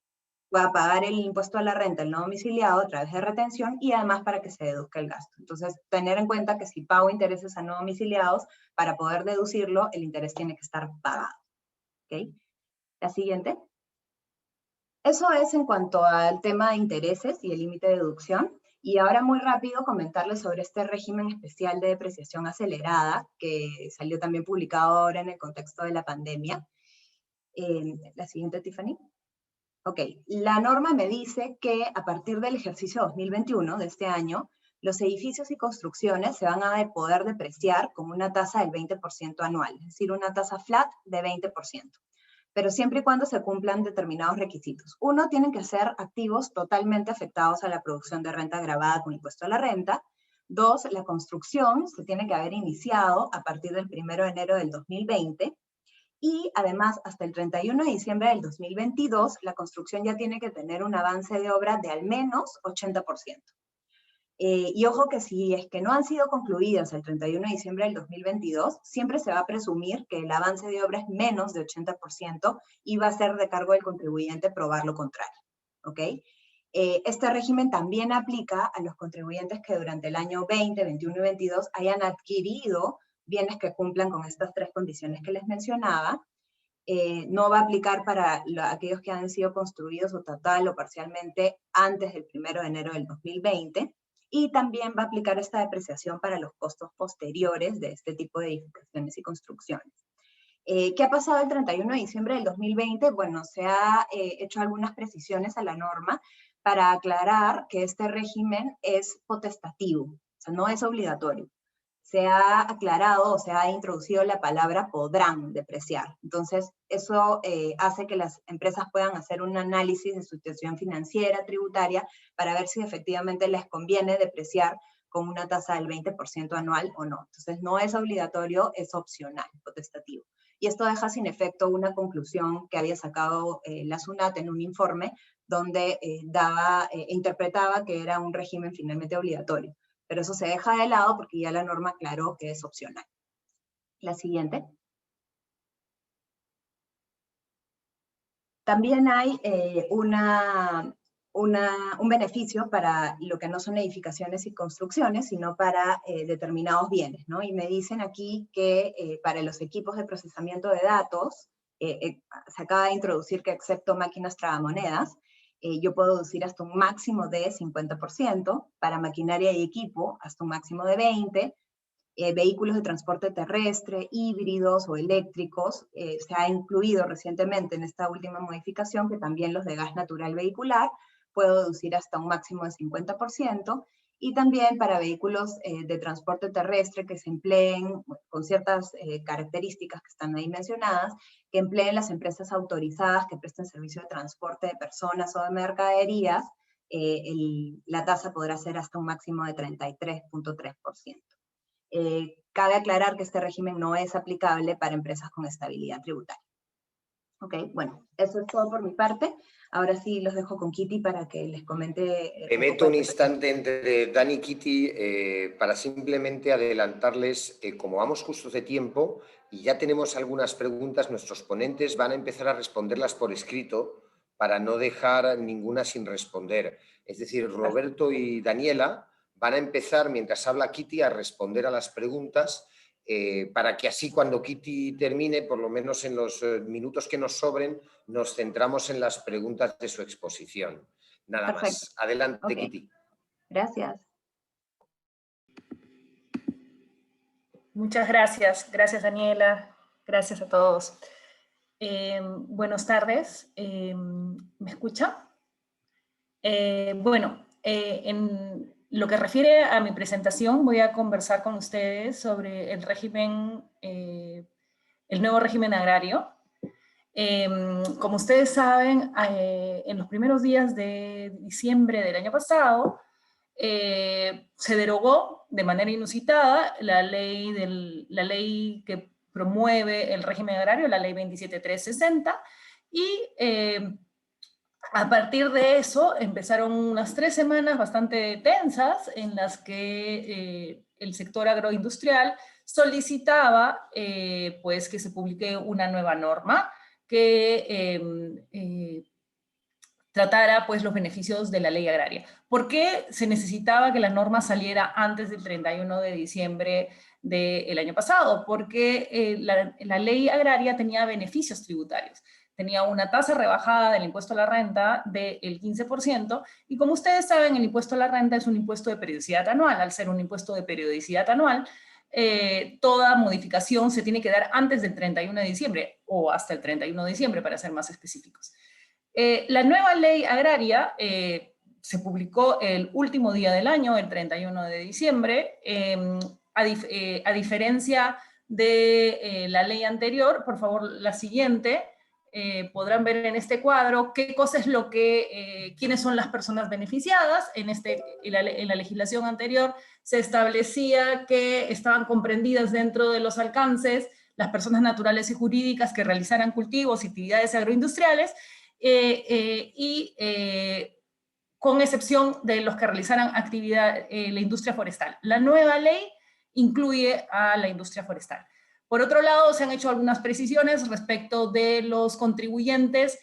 pueda pagar el impuesto a la renta al no domiciliado a través de retención y además para que se deduzca el gasto. Entonces, tener en cuenta que si pago intereses a no domiciliados, para poder deducirlo, el interés tiene que estar pagado. ¿Ok? La siguiente. Eso es en cuanto al tema de intereses y el límite de deducción. Y ahora muy rápido comentarles sobre este régimen especial de depreciación acelerada que salió también publicado ahora en el contexto de la pandemia. La siguiente, Tiffany. Ok, la norma me dice que a partir del ejercicio 2021, de este año, los edificios y construcciones se van a poder depreciar con una tasa del 20% anual, es decir, una tasa flat de 20%. Pero siempre y cuando se cumplan determinados requisitos. Uno, tienen que ser activos totalmente afectados a la producción de renta gravada con impuesto a la renta. Dos, la construcción se tiene que haber iniciado a partir del 1 de enero del 2020. Y además, hasta el 31 de diciembre del 2022, la construcción ya tiene que tener un avance de obra de al menos 80%. Y ojo que si es que no han sido concluidas el 31 de diciembre del 2022, siempre se va a presumir que el avance de obra es menos de 80% y va a ser de cargo del contribuyente probar lo contrario. ¿Ok? Este régimen también aplica a los contribuyentes que durante el año 20, 21 y 22 hayan adquirido bienes que cumplan con estas tres condiciones que les mencionaba. No va a aplicar para aquellos que han sido construidos o total o parcialmente antes del 1 de enero del 2020. Y también va a aplicar esta depreciación para los costos posteriores de este tipo de edificaciones y construcciones. ¿Qué ha pasado el 31 de diciembre del 2020? Bueno, se ha hecho algunas precisiones a la norma para aclarar que este régimen es potestativo, o sea, no es obligatorio. Se ha aclarado o se ha introducido la palabra podrán depreciar. Entonces, eso hace que las empresas puedan hacer un análisis de su situación financiera, tributaria, para ver si efectivamente les conviene depreciar con una tasa del 20% anual o no. Entonces, no es obligatorio, es opcional, potestativo. Y esto deja sin efecto una conclusión que había sacado la SUNAT en un informe donde interpretaba que era un régimen finalmente obligatorio. Pero eso se deja de lado porque ya la norma aclaró que es opcional. La siguiente. También hay un beneficio para lo que no son edificaciones y construcciones, sino para determinados bienes, ¿no? Y me dicen aquí que para los equipos de procesamiento de datos, se acaba de introducir que excepto máquinas tragamonedas, yo puedo deducir hasta un máximo de 50%, para maquinaria y equipo hasta un máximo de 20%, vehículos de transporte terrestre, híbridos o eléctricos, se ha incluido recientemente en esta última modificación que también los de gas natural vehicular, puedo deducir hasta un máximo de 50%, y también para vehículos de transporte terrestre que se empleen con ciertas características que están ahí mencionadas, que empleen las empresas autorizadas que presten servicio de transporte de personas o de mercaderías, la tasa podrá ser hasta un máximo de 33.3%. Cabe aclarar que este régimen no es aplicable para empresas con estabilidad tributaria. Ok, bueno, eso es todo por mi parte. Ahora sí los dejo con Kitty para que les comente. Me meto un instante entre Dani y Kitty para simplemente adelantarles, como vamos justos de tiempo y ya tenemos algunas preguntas, nuestros ponentes van a empezar a responderlas por escrito para no dejar ninguna sin responder. Es decir, Roberto y Daniela van a empezar, mientras habla Kitty, a responder a las preguntas para que así cuando Kitty termine, por lo menos en los minutos que nos sobren, nos centramos en las preguntas de su exposición. Nada más. Adelante, okay. Kitty. Gracias. Muchas gracias. Gracias, Daniela. Gracias a todos. Buenas tardes. ¿Me escucha? En lo que refiere a mi presentación, voy a conversar con ustedes sobre el régimen, el nuevo régimen agrario. Como ustedes saben, en los primeros días de diciembre del año pasado, se derogó de manera inusitada la ley que promueve el régimen agrario, la ley 27360, y a partir de eso empezaron unas 3 semanas bastante tensas en las que el sector agroindustrial solicitaba pues que se publique una nueva norma que tratara pues los beneficios de la ley agraria. ¿Por qué se necesitaba que la norma saliera antes del 31 de diciembre del año pasado? Porque la ley agraria tenía beneficios tributarios. Tenía una tasa rebajada del impuesto a la renta del 15%, y como ustedes saben, el impuesto a la renta es un impuesto de periodicidad anual. Al ser un impuesto de periodicidad anual, toda modificación se tiene que dar antes del 31 de diciembre, o hasta el 31 de diciembre, para ser más específicos. La nueva ley agraria se publicó el último día del año, el 31 de diciembre. A diferencia de la ley anterior, por favor, la siguiente, podrán ver en este cuadro qué cosa es lo que, quiénes son las personas beneficiadas. En la legislación anterior se establecía que estaban comprendidas dentro de los alcances las personas naturales y jurídicas que realizaran cultivos y actividades agroindustriales, con excepción de los que realizaran actividad la industria forestal. La nueva ley incluye a la industria forestal. Por otro lado, se han hecho algunas precisiones respecto de los contribuyentes,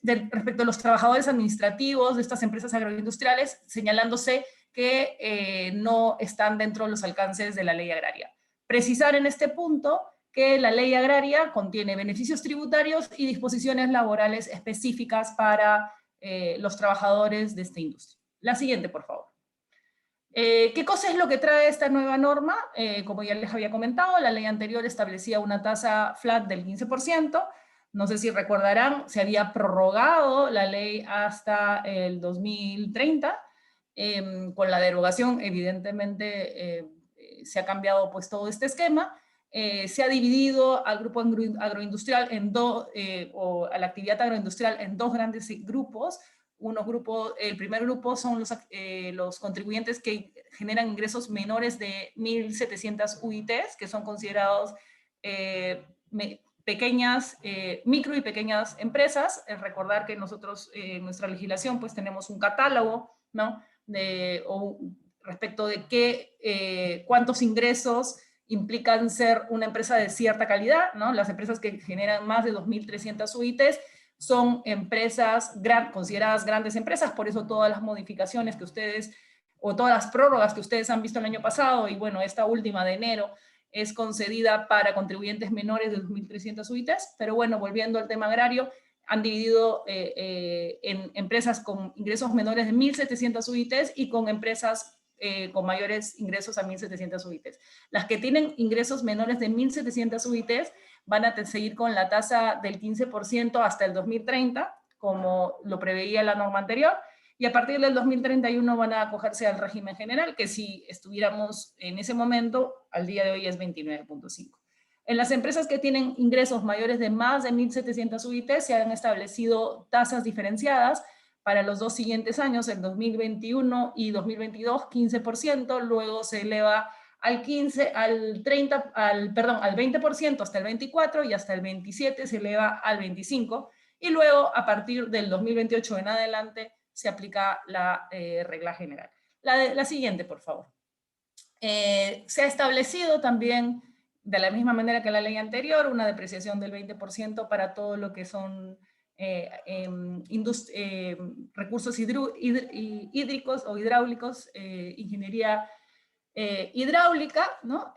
respecto a los trabajadores administrativos de estas empresas agroindustriales, señalándose que no están dentro de los alcances de la ley agraria. Precisar en este punto que la ley agraria contiene beneficios tributarios y disposiciones laborales específicas para los trabajadores de esta industria. La siguiente, por favor. ¿Qué cosa es lo que trae esta nueva norma? Como ya les había comentado, la ley anterior establecía una tasa flat del 15%. No sé si recordarán, se había prorrogado la ley hasta el 2030. Con la derogación, evidentemente, se ha cambiado pues todo este esquema. Se ha dividido al grupo agroindustrial o a la actividad agroindustrial en dos grandes grupos. El primer grupo son los contribuyentes que generan ingresos menores de 1.700 UITs, que son considerados micro y pequeñas empresas. Recordar que nosotros, en nuestra legislación, pues tenemos un catálogo, ¿no? Respecto de cuántos ingresos implican ser una empresa de cierta calidad, ¿no? Las empresas que generan más de 2.300 UITs son empresas consideradas grandes empresas, por eso todas las modificaciones que ustedes, o todas las prórrogas que ustedes han visto el año pasado, y bueno, esta última de enero, es concedida para contribuyentes menores de 2.300 UITs, pero bueno, volviendo al tema agrario, han dividido en empresas con ingresos menores de 1.700 UITs y con empresas con mayores ingresos a 1.700 UITs. Las que tienen ingresos menores de 1.700 UITs van a seguir con la tasa del 15% hasta el 2030, como lo preveía la norma anterior, y a partir del 2031 van a acogerse al régimen general, que si estuviéramos en ese momento, al día de hoy es 29.5. En las empresas que tienen ingresos mayores de más de 1.700 UITs se han establecido tasas diferenciadas para los dos siguientes años, en 2021 y 2022, 15%, luego se eleva al 20% hasta el 24% y hasta el 27% se eleva al 25%, y luego a partir del 2028 en adelante se aplica la regla general. La siguiente, por favor. Se ha establecido también, de la misma manera que la ley anterior, una depreciación del 20% para todo lo que son recursos hídricos o hidráulicos, ingeniería hidráulica, ¿no?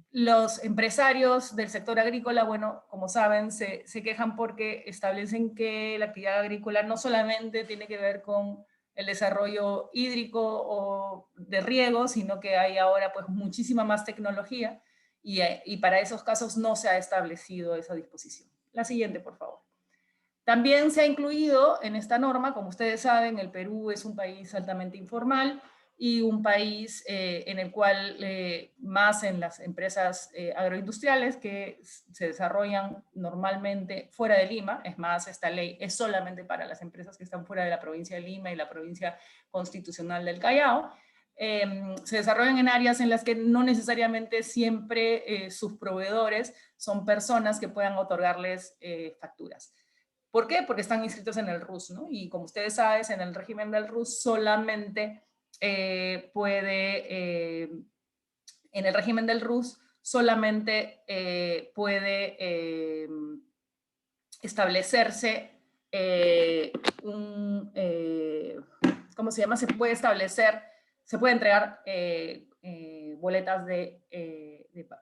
Los empresarios del sector agrícola, bueno, como saben, se quejan porque establecen que la actividad agrícola no solamente tiene que ver con el desarrollo hídrico o de riego, sino que hay ahora pues muchísima más tecnología y para esos casos no se ha establecido esa disposición. La siguiente, por favor. También se ha incluido en esta norma, como ustedes saben, el Perú es un país altamente informal y un país en el cual más en las empresas agroindustriales que se desarrollan normalmente fuera de Lima. Es más, esta ley es solamente para las empresas que están fuera de la provincia de Lima y la provincia constitucional del Callao. Se desarrollan en áreas en las que no necesariamente siempre sus proveedores son personas que puedan otorgarles facturas. ¿Por qué? Porque están inscritos en el RUS, ¿no? Y como ustedes saben, en el régimen del RUS solamente en el régimen del RUS solamente puede establecerse ¿cómo se llama? Se puede entregar boletas de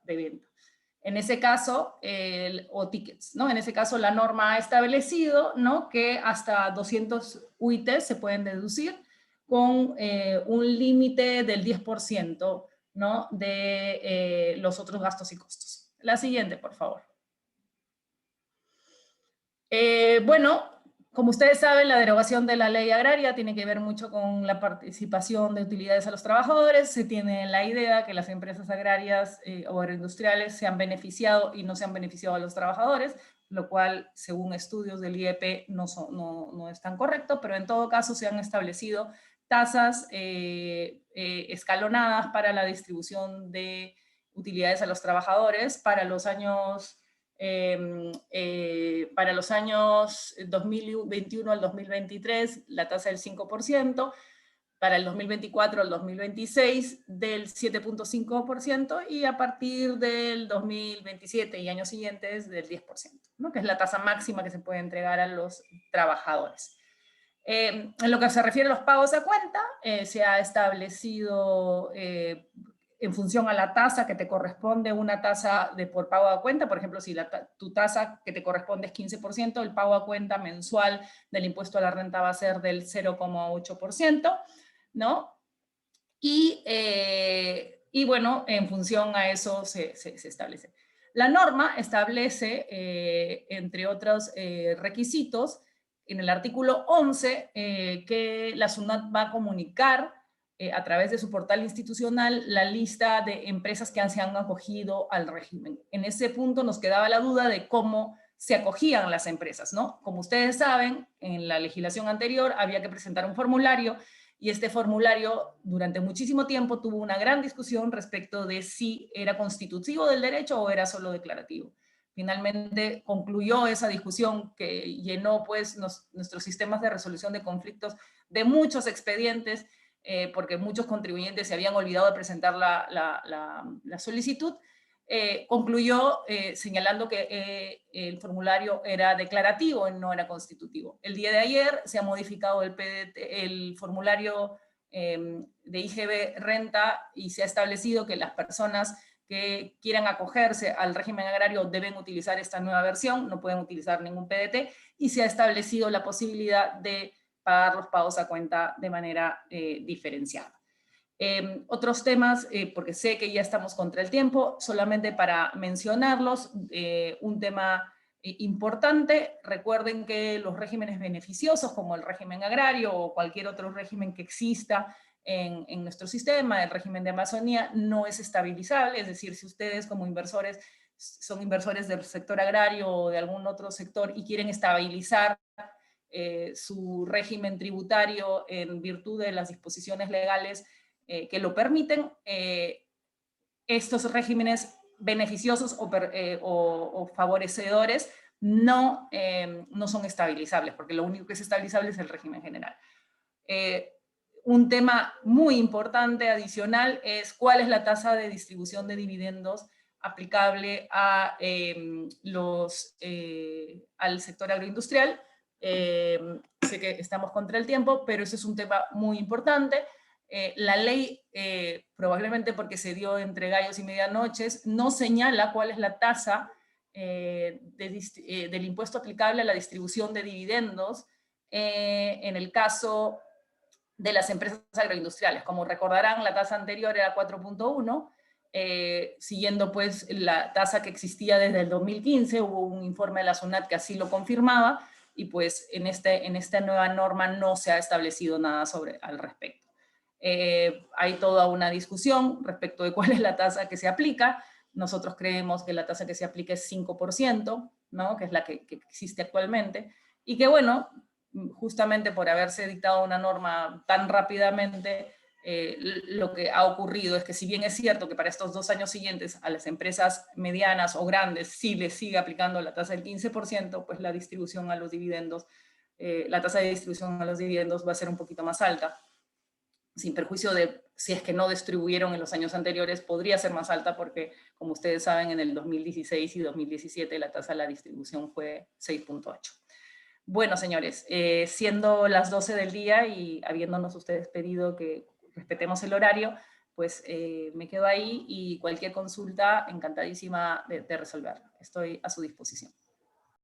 venta. En ese caso, o tickets, ¿no? En ese caso, la norma ha establecido, ¿no?, que hasta 200 UITs se pueden deducir con un límite del 10%, ¿no?, de los otros gastos y costos. La siguiente, por favor. Bueno, Como ustedes saben, la derogación de la ley agraria tiene que ver mucho con la participación de utilidades a los trabajadores. Se tiene la idea que las empresas agrarias o agroindustriales se han beneficiado y no se han beneficiado a los trabajadores, lo cual, según estudios del IEP, no es tan correcto, pero en todo caso se han establecido tasas escalonadas para la distribución de utilidades a los trabajadores para los años 2021 al 2023, la tasa del 5%, para el 2024 al 2026 del 7.5%, y a partir del 2027 y años siguientes del 10%, ¿no? Que es la tasa máxima que se puede entregar a los trabajadores. En lo que se refiere a los pagos a cuenta, se ha establecido en función a la tasa que te corresponde, una tasa por pago a cuenta. Por ejemplo, si tu tasa que te corresponde es 15%, el pago a cuenta mensual del impuesto a la renta va a ser del 0,8%, ¿no? Y bueno, en función a eso se establece. La norma establece, entre otros requisitos, en el artículo 11, que la SUNAT va a comunicar a través de su portal institucional la lista de empresas que se han acogido al régimen. En ese punto nos quedaba la duda de cómo se acogían las empresas, ¿no? Como ustedes saben, en la legislación anterior había que presentar un formulario, y este formulario durante muchísimo tiempo tuvo una gran discusión respecto de si era constitutivo del derecho o era solo declarativo. Finalmente concluyó esa discusión que llenó pues nuestros sistemas de resolución de conflictos de muchos expedientes, porque muchos contribuyentes se habían olvidado de presentar la solicitud. Concluyó señalando que el formulario era declarativo y no era constitutivo. El día de ayer se ha modificado el formulario de IGB Renta, y se ha establecido que las personas que quieran acogerse al régimen agrario deben utilizar esta nueva versión, no pueden utilizar ningún PDT, y se ha establecido la posibilidad de pagar los pagos a cuenta de manera diferenciada. Otros temas, porque sé que ya estamos contra el tiempo, solamente para mencionarlos, un tema importante: recuerden que los regímenes beneficiosos, como el régimen agrario o cualquier otro régimen que exista en nuestro sistema, el régimen de Amazonía, no es estabilizable. Es decir, si ustedes como inversores son inversores del sector agrario o de algún otro sector y quieren estabilizar su régimen tributario en virtud de las disposiciones legales que lo permiten, estos regímenes beneficiosos o favorecedores no son estabilizables, porque lo único que es estabilizable es el régimen general. Un tema muy importante adicional es cuál es la tasa de distribución de dividendos aplicable a, al sector agroindustrial. Sé que estamos contra el tiempo, pero ese es un tema muy importante. La ley, probablemente porque se dio entre gallos y medianoches, no señala cuál es la tasa del impuesto aplicable a la distribución de dividendos en el caso de las empresas agroindustriales. Como recordarán, la tasa anterior era 4.1, siguiendo pues la tasa que existía desde el 2015, hubo un informe de la SUNAT que así lo confirmaba, y pues en esta nueva norma no se ha establecido nada al respecto. Hay toda una discusión respecto de cuál es la tasa que se aplica. Nosotros creemos que la tasa que se aplica es 5%, ¿no? Que es la que existe actualmente, y que bueno, justamente por haberse dictado una norma tan rápidamente, lo que ha ocurrido es que, si bien es cierto que para estos 2 años siguientes a las empresas medianas o grandes sí les sigue aplicando la tasa del 15%, pues la distribución a los dividendos, la tasa de distribución a los dividendos va a ser un poquito más alta. Sin perjuicio de si es que no distribuyeron en los años anteriores, podría ser más alta porque, como ustedes saben, en el 2016 y 2017 la tasa de la distribución fue 6.8. Bueno, señores, siendo las 12 del día y habiéndonos ustedes pedido que respetemos el horario, pues me quedo ahí, y cualquier consulta, encantadísima de resolverla. Estoy a su disposición.